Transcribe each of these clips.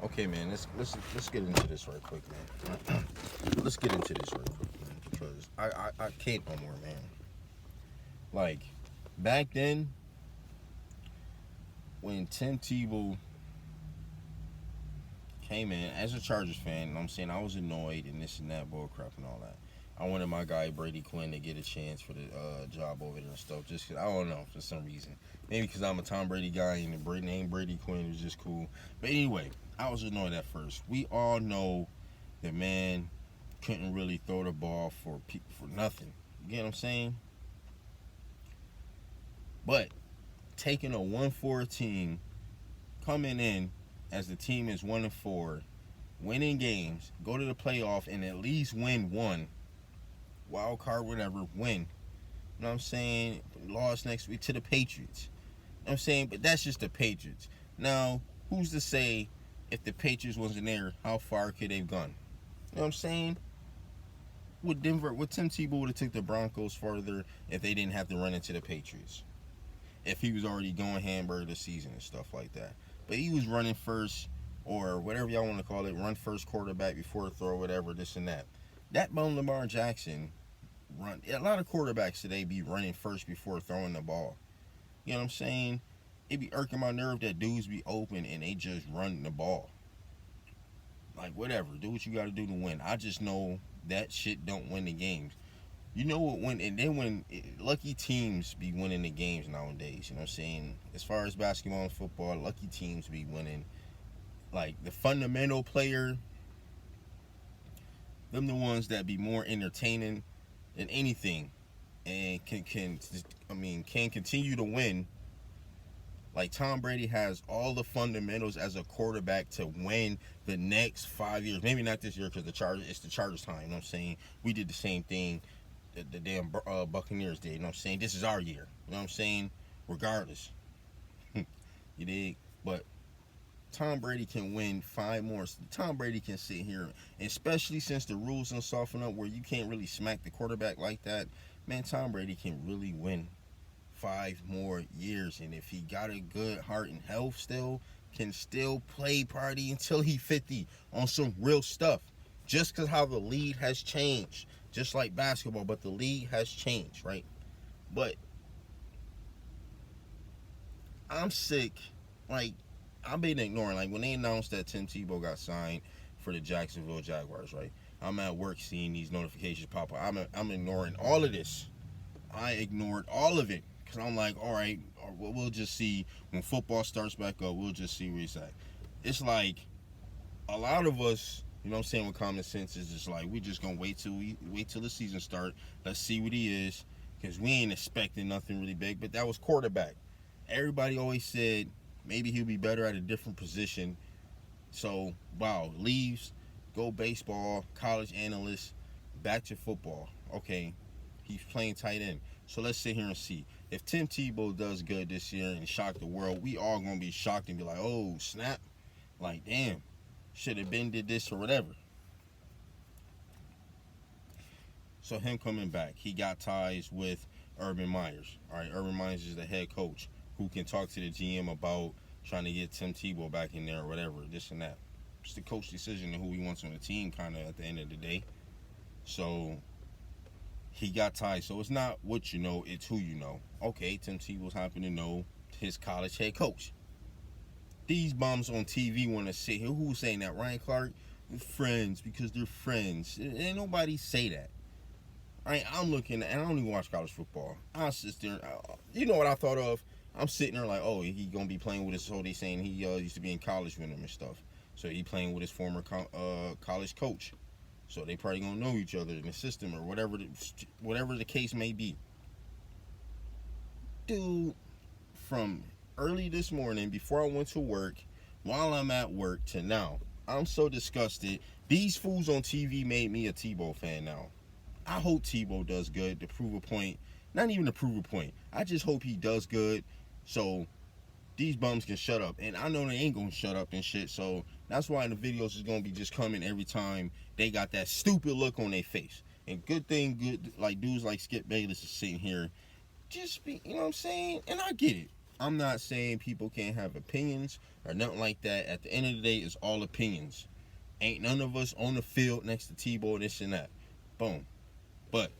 Okay, man. Let's get into this right quick, man. Let's get into this right quick, man, because I can't no more, man. Like back then, when Tim Tebow came in as a Chargers fan, you know what I'm saying, I was annoyed and this and that bull crap and all that. I wanted my guy Brady Quinn to get a chance for the job over there and stuff. Just 'cause, I don't know, for some reason. Maybe because I'm a Tom Brady guy and the name Brady Quinn was just cool. But anyway, I was annoyed at first. We all know the man couldn't really throw the ball for nothing. You get what I'm saying? But taking a 1-4 team, coming in as the team is 1-4, winning games, go to the playoff and at least win one, wild card, whatever, win. You know what I'm saying? Lost next week to the Patriots. You know what I'm saying? But that's just the Patriots. Now, who's to say if the Patriots wasn't there, how far could they've gone? You know what I'm saying? With Tim Tebow would have took the Broncos further if they didn't have to run into the Patriots. If he was already going hamburger the season and stuff like that. But he was running first, or whatever y'all want to call it, run first quarterback before throw, whatever, this and that. That bum Lamar Jackson run. A lot of quarterbacks today be running first before throwing the ball. You know what I'm saying? It be irking my nerve that dudes be open and they just run the ball. Like, whatever, do what you got to do to win. I just know that shit don't win the games. You know what? When lucky teams be winning the games nowadays. You know what I'm saying? As far as basketball and football, lucky teams be winning. Like the fundamental player, them the ones that be more entertaining than anything, and can continue to win. Like Tom Brady has all the fundamentals as a quarterback to win the next 5 years. Maybe not this year because it's the Chargers time. You know what I'm saying? We did the same thing the damn Buccaneers did. You know what I'm saying? This is our year. You know what I'm saying? Regardless. You dig? But Tom Brady can win 5 more. Tom Brady can sit here, especially since the rules don't soften up where you can't really smack the quarterback like that. Man, Tom Brady can really win 5 more years, and if he got a good heart and health still, can still play party until he 50 on some real stuff. Just because how the league has changed, just like basketball, but the league has changed, right? But I'm sick. Like, I've been ignoring, like when they announced that Tim Tebow got signed for the Jacksonville Jaguars, right? I'm at work seeing these notifications pop up. I'm ignoring all of this. I ignored all of it because I'm like, all right, we'll just see when football starts back up. We'll just see where he's at. It's like a lot of us, you know what I'm saying, with common sense is just like we just gonna wait till the season start. Let's see what he is because we ain't expecting nothing really big. But that was quarterback. Everybody always said maybe he'll be better at a different position. So wow, leaves, go baseball, college analyst, back to football. Okay, he's playing tight end. So let's sit here and see. If Tim Tebow does good this year and shock the world, we all gonna be shocked and be like, oh snap, like damn, should have been did this or whatever. So him coming back, he got ties with Urban Myers. All right, Urban Myers is the head coach who can talk to the GM about trying to get Tim Tebow back in there or whatever, this and that. It's the coach's decision and who he wants on the team, kind of at the end of the day. So he got ties. So it's not what you know, it's who you know. Okay, Tim Tebow's happen to know his college head coach. These bums on TV want to sit here. Who's saying that? Ryan Clark? Friends, because they're friends. Ain't nobody say that. Right? I'm looking, and I don't even watch college football. I sit there. You know what I thought of? I'm sitting there like, oh, he gonna be playing with his. So they saying he used to be in college with him and stuff. So he playing with his former college coach. So they probably gonna know each other in the system or whatever the case may be. Dude, from early this morning before I went to work, while I'm at work to now, I'm so disgusted. These fools on TV made me a Tebow fan now. I hope Tebow does good to prove a point. Not even to prove a point. I just hope he does good so these bums can shut up. And I know they ain't gonna shut up and shit. So that's why the videos is gonna be just coming every time they got that stupid look on their face. And good like dudes like Skip Bayless is sitting here. Just be, you know what I'm saying? And I get it. I'm not saying people can't have opinions or nothing like that. At the end of the day, it's all opinions. Ain't none of us on the field next to Tebow, this and that. Boom. But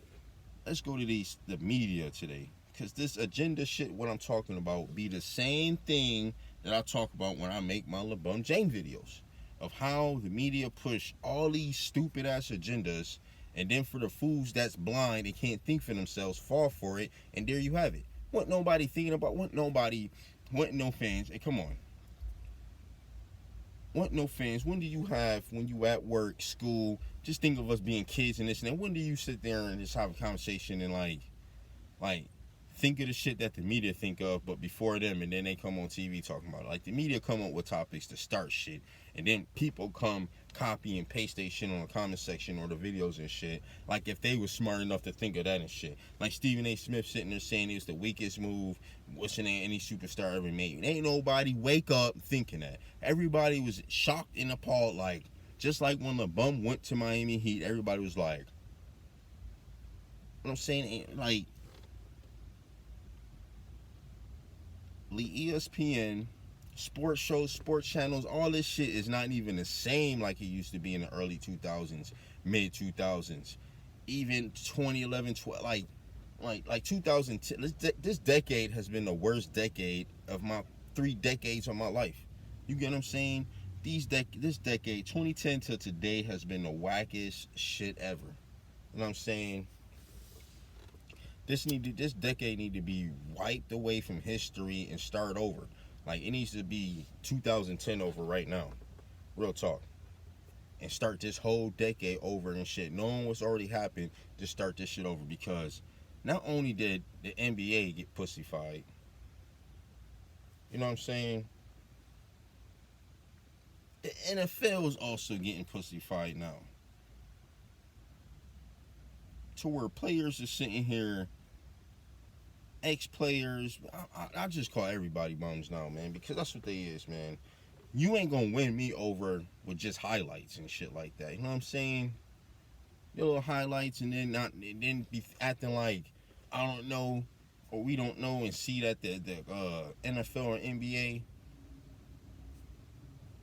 let's go to the media today. Because this agenda shit, what I'm talking about, be the same thing that I talk about when I make my LeBron James videos. Of how the media push all these stupid ass agendas, and then for the fools that's blind and can't think for themselves, fall for it, and there you have it. What nobody thinking about, what no fans, and come on. What no fans, when do you have, when you at work, school, just think of us being kids and this and that, when do you sit there and just have a conversation and like, think of the shit that the media think of, but before them, and then they come on TV talking about it. Like, the media come up with topics to start shit, and then people come copy and paste their shit on the comment section or the videos and shit, like if they were smart enough to think of that and shit. Like Stephen A. Smith sitting there saying it was the weakest move what's in any superstar ever made. Ain't nobody wake up thinking that. Everybody was shocked and appalled, like, just like when LeBron went to Miami Heat, everybody was like, what I'm saying, like, ESPN, sports shows, sports channels, all this shit is not even the same like it used to be in the early 2000s, mid 2000s, even 2011, 12, like 2010. This decade has been the worst decade of my 3 decades of my life. You get what I'm saying? This decade, 2010 to today, has been the wackest shit ever. You know what I'm saying? This decade need to be wiped away from history and start over. Like, it needs to be 2010 over right now. Real talk. And start this whole decade over and shit. Knowing what's already happened, just start this shit over. Because not only did the NBA get pussified, you know what I'm saying? The NFL is also getting pussified now. To where players are sitting here, ex-players, I just call everybody bums now, man, because that's what they is, man. You ain't gonna win me over with just highlights and shit like that. You know what I'm saying? Your little highlights, and then be acting like I don't know or we don't know, and see that the NFL or NBA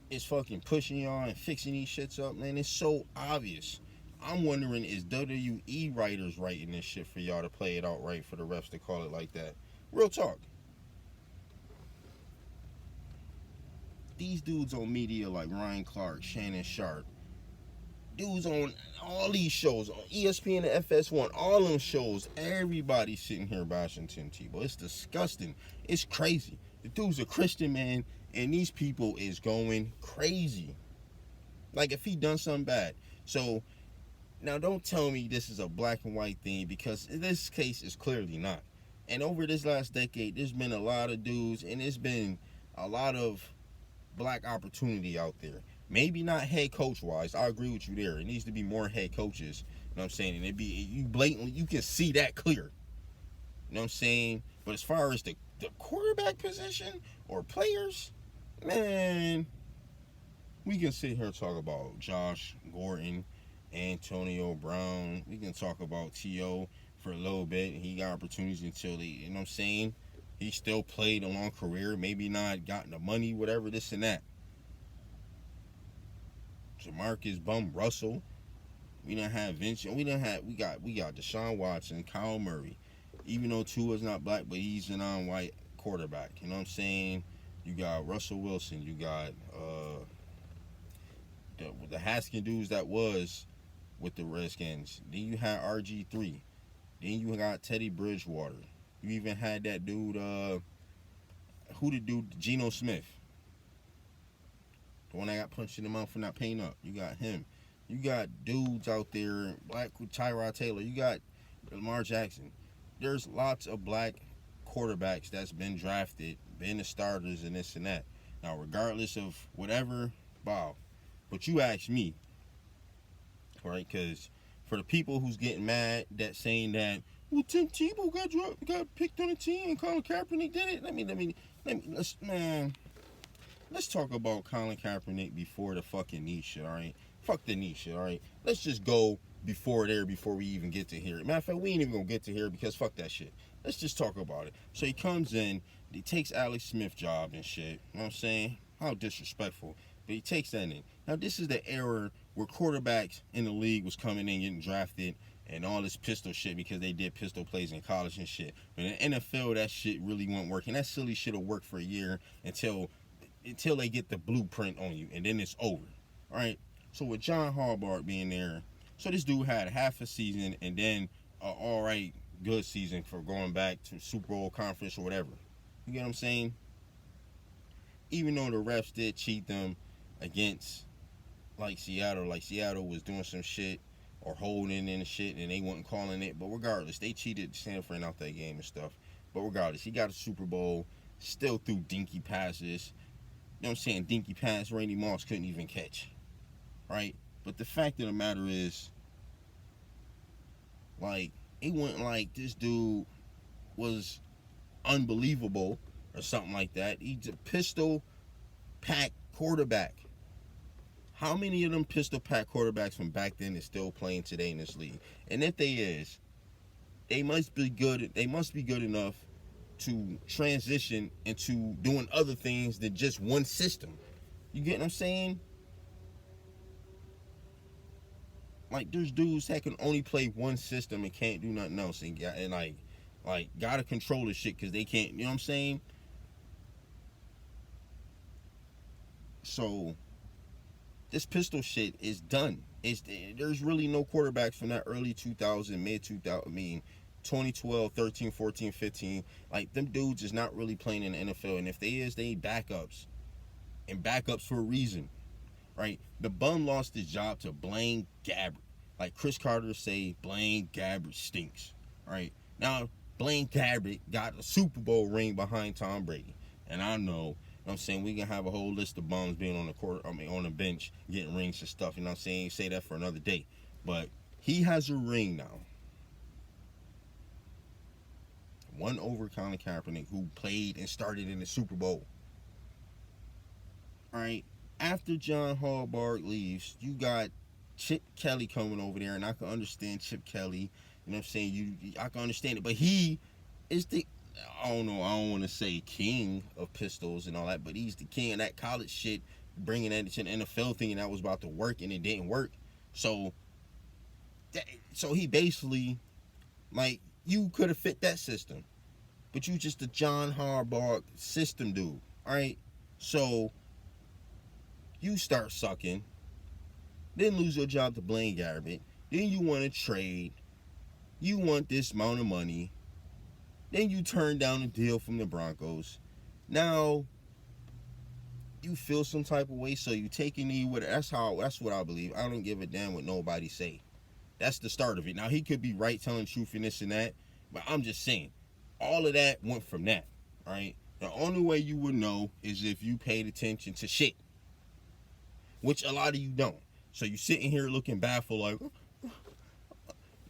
is fucking pushing y'all and fixing these shits up, man. It's so obvious. I'm wondering, is WWE writers writing this shit for y'all to play it out right for the refs to call it like that? Real talk. These dudes on media like Ryan Clark, Shannon Sharp, dudes on all these shows, on ESPN and FS1, all them shows, everybody sitting here bashing Tim Tebow. It's disgusting. It's crazy. The dude's a Christian man, and these people is going crazy. Like, if he done something bad. So, now, don't tell me this is a black and white thing, because in this case, it's clearly not. And over this last decade, there's been a lot of dudes, and there's been a lot of black opportunity out there. Maybe not head coach wise. I agree with you there. It needs to be more head coaches. You know what I'm saying? And you can see that clear. You know what I'm saying? But as far as the quarterback position or players, man, we can sit here and talk about Josh Gordon, Antonio Brown. We can talk about T.O. for a little bit. He got opportunities until you know what I'm saying? He still played a long career. Maybe not gotten the money, whatever, this and that. Jamarcus Bum Russell. We didn't have Vince. We got Deshaun Watson, Kyle Murray. Even though Tua's not black, but he's a non-white quarterback. You know what I'm saying? You got Russell Wilson. You got the Haskins dudes that was with the Redskins. Then you had RG3. Then you got Teddy Bridgewater. You even had that dude, Geno Smith. The one that got punched in the mouth for not paying up. You got him. You got dudes out there, black Tyrod Taylor. You got Lamar Jackson. There's lots of black quarterbacks that's been drafted, been the starters and this and that. Now, regardless of whatever, wow. But you ask me, right? Because for the people who's getting mad that saying that, well, Tim Tebow got picked on the team and Colin Kaepernick did it. Let's talk about Colin Kaepernick before the fucking knee shit, all right? Fuck the knee shit, all right? Let's just go before we even get to here. Matter of fact, we ain't even gonna get to here because fuck that shit. Let's just talk about it. So he comes in, He takes Alex Smith's job and shit. You know what I'm saying? How disrespectful. But he takes that in. Now, this is the era where quarterbacks in the league was coming in, getting drafted, and all this pistol shit because they did pistol plays in college and shit. But in the NFL, that shit really wasn't working. That silly shit will work for a year until they get the blueprint on you, and then it's over. All right? So with John Harbaugh being there, so this dude had half a season and then an all right, good season for going back to Super Bowl conference or whatever. You get what I'm saying? Even though the refs did cheat them against like Seattle was doing some shit or holding in the shit and they wasn't calling it. But regardless, they cheated Stanford out that game and stuff. But regardless, he got a Super Bowl, still threw dinky passes. You know what I'm saying? Dinky pass Randy Moss couldn't even catch. Right? But the fact of the matter is, like, it wasn't like this dude was unbelievable or something like that. He's a pistol pack quarterback. How many of them pistol pack quarterbacks from back then is still playing today in this league? And if they is, they must be good. They must be good enough to transition into doing other things than just one system. You get what I'm saying? Like, there's dudes that can only play one system and can't do nothing else, and gotta control the shit because they can't. You know what I'm saying? So this pistol shit is done. There's really no quarterbacks from that early 2000, mid 2000. I mean, 2012, 13, 14, 15. Like, them dudes is not really playing in the NFL, and if they is, they backups, and backups for a reason. Right? The bum lost his job to Blaine Gabbert. Like Chris Carter say, Blaine Gabbert stinks. Right? Now, Blaine Gabbert got a Super Bowl ring behind Tom Brady. And I know, I'm saying, we can have a whole list of bums being on the bench, getting rings and stuff. You know what I'm saying? Say that for another day. But he has a ring now. One over Colin Kaepernick, who played and started in the Super Bowl. All right? After John Harbaugh leaves, you got Chip Kelly coming over there, and I can understand Chip Kelly. You know what I'm saying? I can understand it, but he is the, I don't want to say king of pistols and all that, but he's the king of that college shit, bringing that to the NFL thing, and that was about to work, and it didn't work. So he basically, like, you could have fit that system, but you just a John Harbaugh system dude. All right, so you start sucking, then lose your job to Blaine Gabbert, then you want to trade, you want this amount of money, then you turn down a deal from the Broncos. Now you feel some type of way, so you take a knee with it. That's what I believe. I don't give a damn what nobody say. That's the start of it. Now, he could be right, telling the truth and this and that, but I'm just saying, all of that went from that. All right, the only way you would know is if you paid attention to shit, which a lot of you don't. So you sitting here looking baffled like, all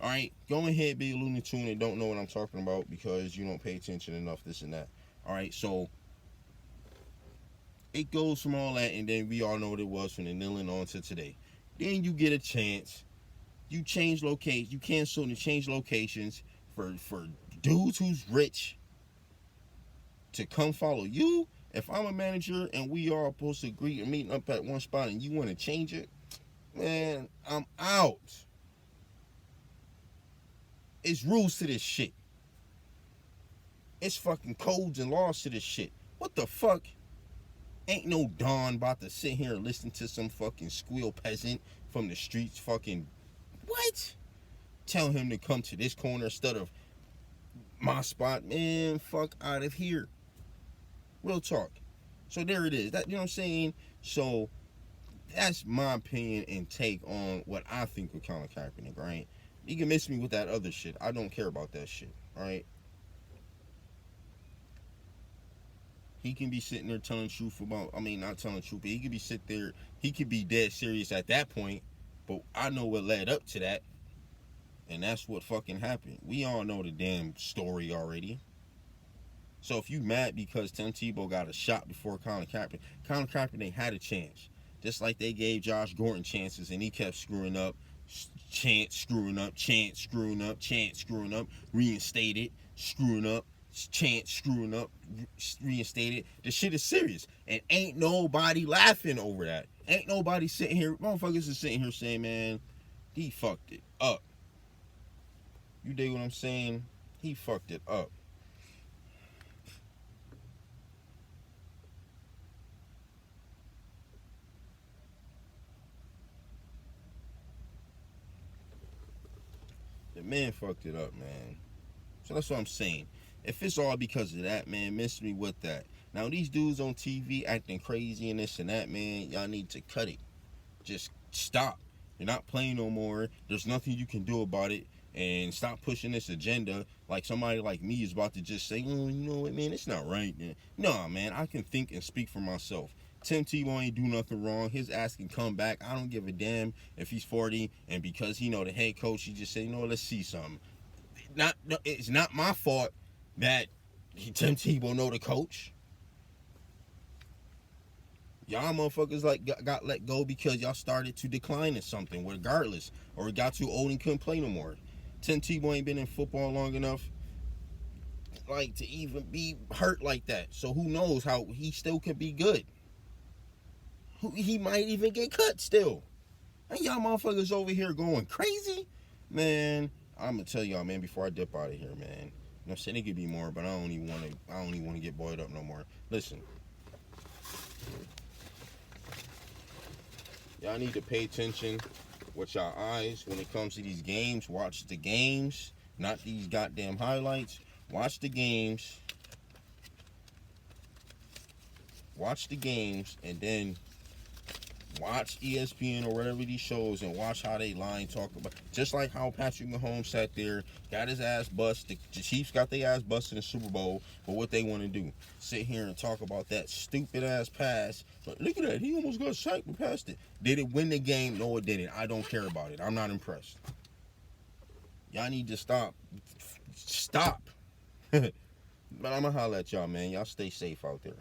right, go ahead, be a Looney Tune and don't know what I'm talking about because you don't pay attention enough, this and that. All right, so it goes from all that, and then we all know what it was from the kneeling on to today. Then you get a chance. You change location. You cancel and change locations for dudes who's rich to come follow you. If I'm a manager and we are supposed to agree and meeting up at one spot and you want to change it, man, I'm out. It's rules to this shit. It's fucking codes and laws to this shit. What the fuck? Ain't no Don about to sit here and listen to some fucking squeal peasant from the streets fucking, what? Tell him to come to this corner instead of my spot. Man, fuck out of here. Real talk. So there it is. That, you know what I'm saying? So that's my opinion and take on what I think of Colin Kaepernick, right? You can miss me with that other shit. I don't care about that shit, all right? He can be sitting there telling the truth about, not telling the truth, but he could be sitting there, he could be dead serious at that point, but I know what led up to that, and that's what fucking happened. We all know the damn story already. So if you mad because Tim Tebow got a shot before Colin Kaepernick had a chance. Just like they gave Josh Gordon chances and he kept screwing up, chance screwing up, reinstated, screwing up. chant screwing up, reinstated. The shit is serious, and ain't nobody laughing over that. Ain't nobody sitting here, motherfuckers is sitting here saying, man, he fucked it up. You dig what I'm saying? He fucked it up. The man fucked it up, man. So that's what I'm saying. If it's all because of that, man, miss me with that. Now these dudes on TV acting crazy and this and that, man, y'all need to cut it. Just stop. You're not playing no more. There's nothing you can do about it. And stop pushing this agenda like somebody like me is about to just say, oh, you know what, man, it's not right, man. No, man, I can think and speak for myself. Tim Tebow ain't do nothing wrong. His ass can come back. I don't give a damn if he's 40. And because he know the head coach, he just say, you know, let's see something. It's not my fault that Tim Tebow know the coach. Y'all motherfuckers like got let go because y'all started to decline at something, regardless, or it got too old and couldn't play no more. Tim Tebow ain't been in football long enough, like, to even be hurt like that. So who knows how he still could be good? He might even get cut still. And y'all motherfuckers over here going crazy, man. I'm gonna tell y'all, man, before I dip out of here, man. I'm saying it could be more, but I don't even want to get boiled up no more. Listen. Y'all need to pay attention with y'all eyes when it comes to these games. Watch the games, not these goddamn highlights. Watch the games. Watch the games, and then watch ESPN or whatever these shows and watch how they lie and talk about. Just like how Patrick Mahomes sat there, got his ass bust. The Chiefs got their ass busted in the Super Bowl for what they want to do. Sit here and talk about that stupid ass pass. But look at that. He almost got sacked but passed it. Did it win the game? No, it didn't. I don't care about it. I'm not impressed. Y'all need to stop. Stop. But I'm going to holler at y'all, man. Y'all stay safe out there.